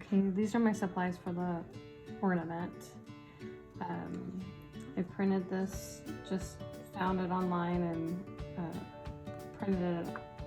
Okay, these are my supplies for the ornament. I printed this, just found it online and printed it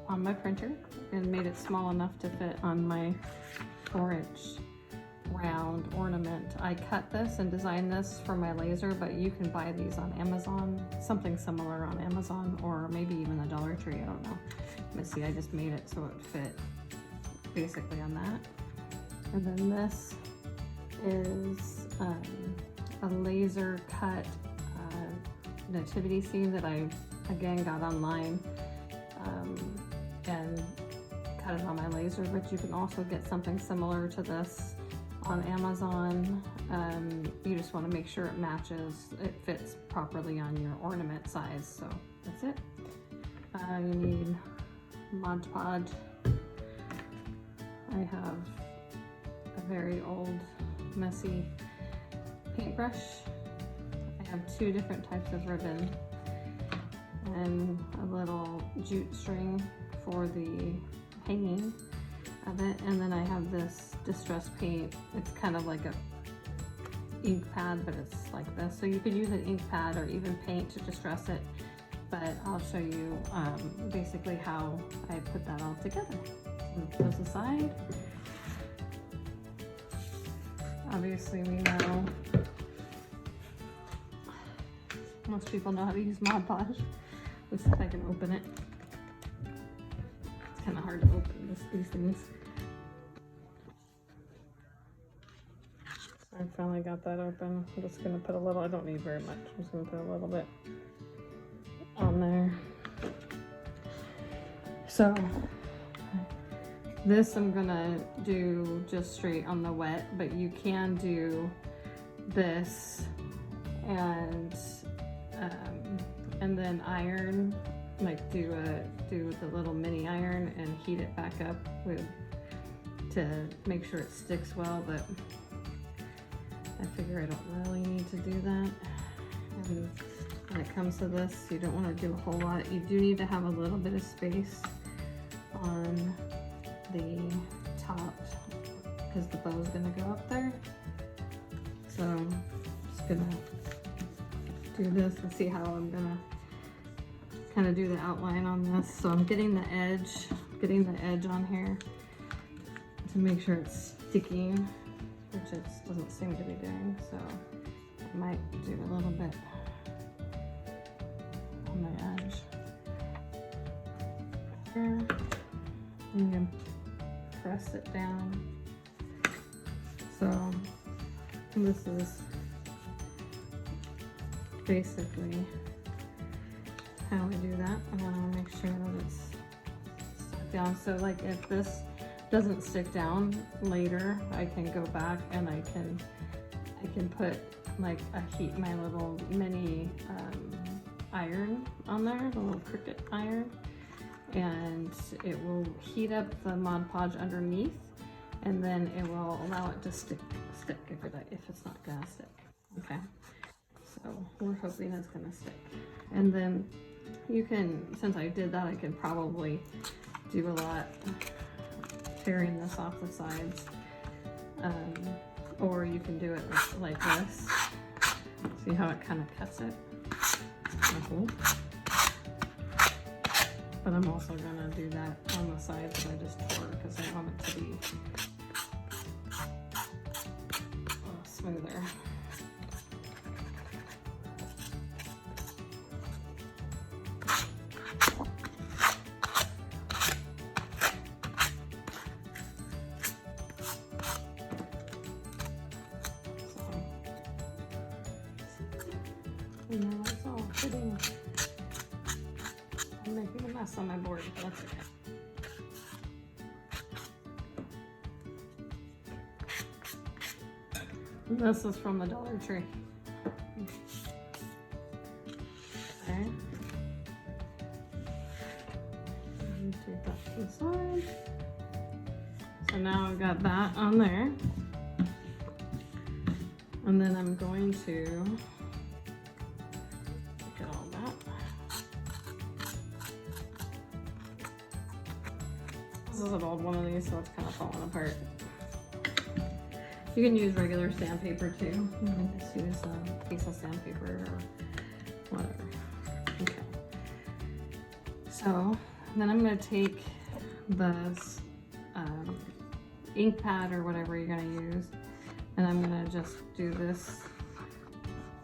on my printer and made it small enough to fit on my 4-inch round ornament. I cut this and designed this for my laser, but you can buy these on Amazon, something similar on Amazon, or maybe even the Dollar Tree, I don't know. But see, I just made it so it fit basically on that. And then this is a laser cut nativity scene that I again got online and cut it on my laser, but you can also get something similar to this on Amazon. You just want to make sure it matches, it fits properly on your ornament size. So that's it. You need modpodge. I have a very old messy paintbrush. I have 2 different types of ribbon and a little jute string for the hanging of it, and then I have this distress paint. It's kind of like a ink pad, but it's like this, so you could use an ink pad or even paint to distress it, but I'll show you basically how I put that all together. So put those aside. Obviously we know, most people know how to use Mod Podge. Let's see if I can open it. It's kind of hard to open these things. So I finally got that open. I'm just gonna put a little, I don't need very much. I'm just gonna put a little bit on there. So this I'm gonna do just straight on the wet, but you can do this and then iron, like do the little mini iron and heat it back up to make sure it sticks well, but I figure I don't really need to do that. And when it comes to this, you don't want to do a whole lot. You do need to have a little bit of space on the top because the bow is going to go up there. So I'm just going to do this and see how I'm going to kind of do the outline on this. So I'm getting the edge on here to make sure it's sticking, which it doesn't seem to be doing. So I might do a little bit on the edge there. You can press it down. So this is basically how I do that. I want to make sure that it's stuck down. So like if this doesn't stick down later, I can go back and I can put like my little mini iron on there, the little cricket iron, and it will heat up the Mod Podge underneath, and then it will allow it to stick if it's not gonna stick. Okay, so we're hoping it's gonna stick. And then you can, since I did that, I can probably do a lot tearing this off the sides, or you can do it like this. See how it kind of cuts it? But I'm also gonna do that on the sides that I just tore because I want it to be smoother. Now it's all fitting. I'm making a mess on my board, but that's okay. This is from the Dollar Tree. Okay. Take that to the side. So now I've got that on there. And then I'm going to look at all that. This is an old one of these, so it's kind of falling apart. You can use regular sandpaper too. You can just use a piece of sandpaper or whatever. Okay. So then I'm going to take this ink pad or whatever you're going to use, and I'm going to just do this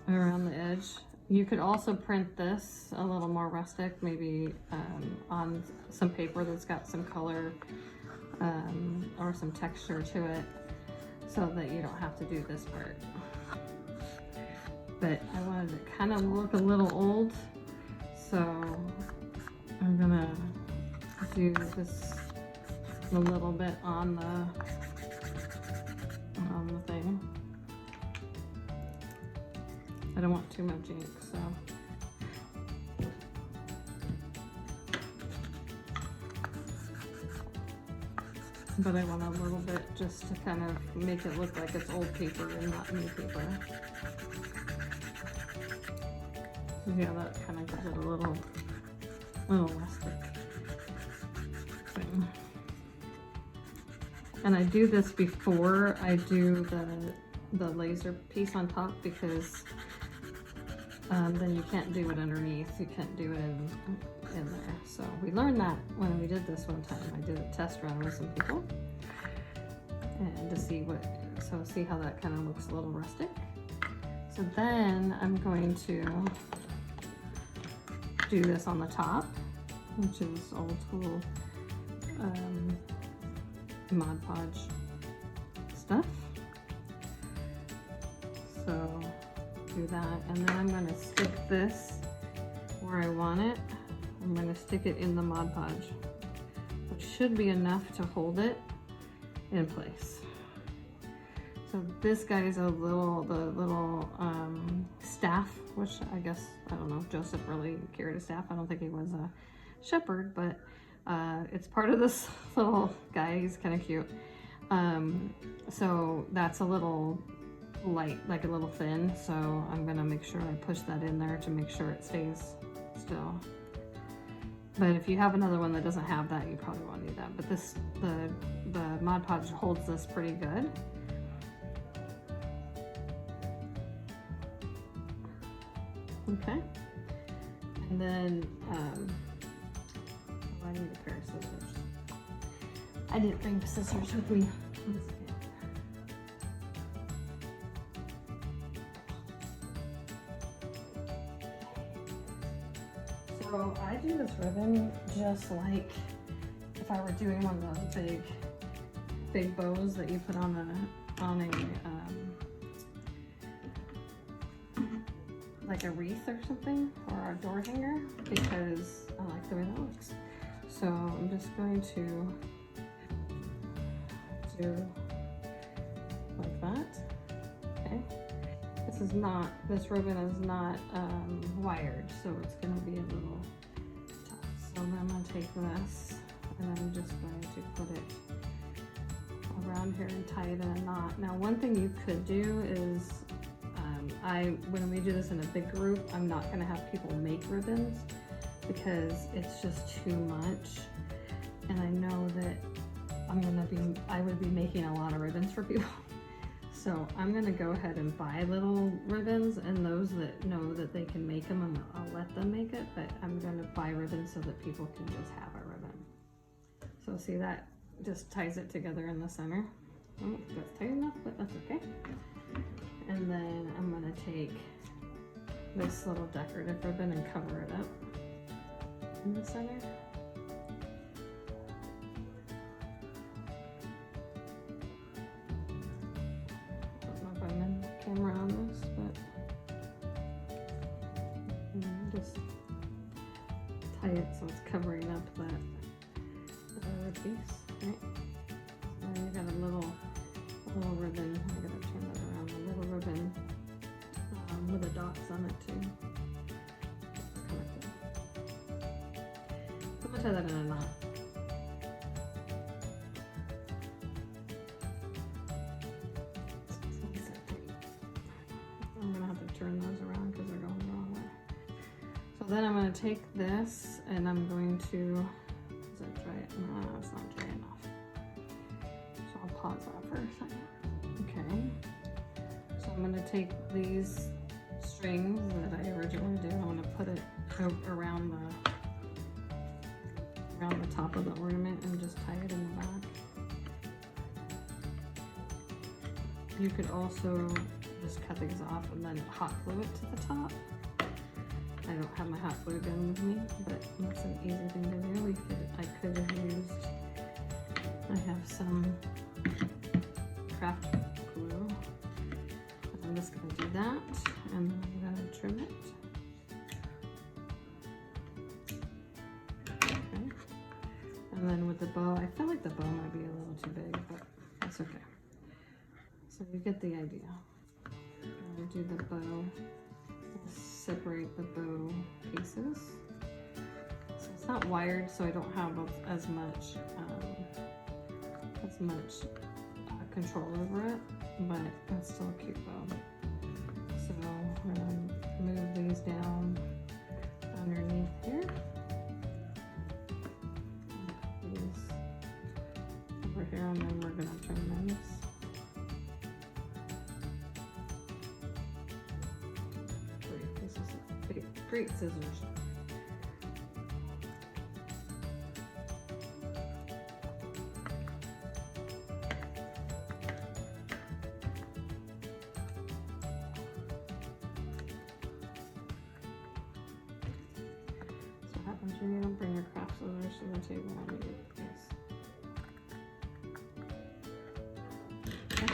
around the edge. You could also print this a little more rustic, maybe on some paper that's got some color or some texture to it, so that you don't have to do this part. But I wanted it to kind of look a little old, so I'm gonna do this a little bit on the thing. I don't want too much ink, so. But I want a little bit just to kind of make it look like it's old paper and not new paper. Yeah, that kind of gives it a little rustic thing. And I do this before I do the laser piece on top, because then you can't do it underneath. You can't do it in there. So we learned that when we did this one time. I did a test run with some people and to see see how that kind of looks a little rustic. So then I'm going to do this on the top, which is old school Mod Podge stuff. So do that, and then I'm going to stick this where I want it. I'm going to stick it in the Mod Podge, which should be enough to hold it in place. So this guy is the little staff, which I guess, I don't know if Joseph really carried a staff. I don't think he was a shepherd, but it's part of this little guy. He's kind of cute. So that's a little light, like a little thin. So I'm gonna make sure I push that in there to make sure it stays still. But if you have another one that doesn't have that, you probably won't need that. But this, the Mod Podge holds this pretty good. Okay. And then, I need a pair of scissors. I didn't bring scissors with me. So I do this ribbon just like if I were doing one of those big bows that you put on a like a wreath or something, or a door hanger, because I like the way that looks. So I'm just going to do like that. Okay. This ribbon is not wired, so it's going to be a little tough. So then I'm going to take this and I'm just going to put it around here and tie it in a knot. Now, one thing you could do is, when we do this in a big group, I'm not going to have people make ribbons because it's just too much. And I know that I would be making a lot of ribbons for people. So I'm going to go ahead and buy little ribbons, and those that know that they can make them, I'll let them make it, but I'm going to buy ribbons so that people can just have a ribbon. So see, that just ties it together in the center. I don't think that's tight enough, but that's okay. And then I'm going to take this little decorative ribbon and cover it up in the center. Camera on this, but just tie it so it's covering up that other piece, right? And you got a little ribbon. I gotta turn that around. A little ribbon with the dots on it too. It's kind of cool. I'm gonna tie that in a knot. Turn those around because they're going the wrong way. So then I'm going to take this and I'm going to, is that dry? No, it's not dry enough. So I'll pause that for a second. Okay. I'm going to take these strings that I originally did, I'm going to put it around the top of the ornament and just tie it in the back. You could also just cut these off and then hot glue it to the top. I don't have my hot glue gun with me, but that's an easy thing to do. I could have used, I have some craft glue. I'm just going to do that, and then I'm going to trim it. Okay. And then with the bow, I feel like the bow might be a little too big, but that's okay. So you get the idea. I'm going to do the bow, separate the bow pieces. So it's not wired, so I don't have as much control over it, but it's still a cute bow. So we're going to move these down underneath here. These over here, and then we're going to trim these. This is great scissors. Happens when you don't bring your craft scissors to the table when you get this. Okay.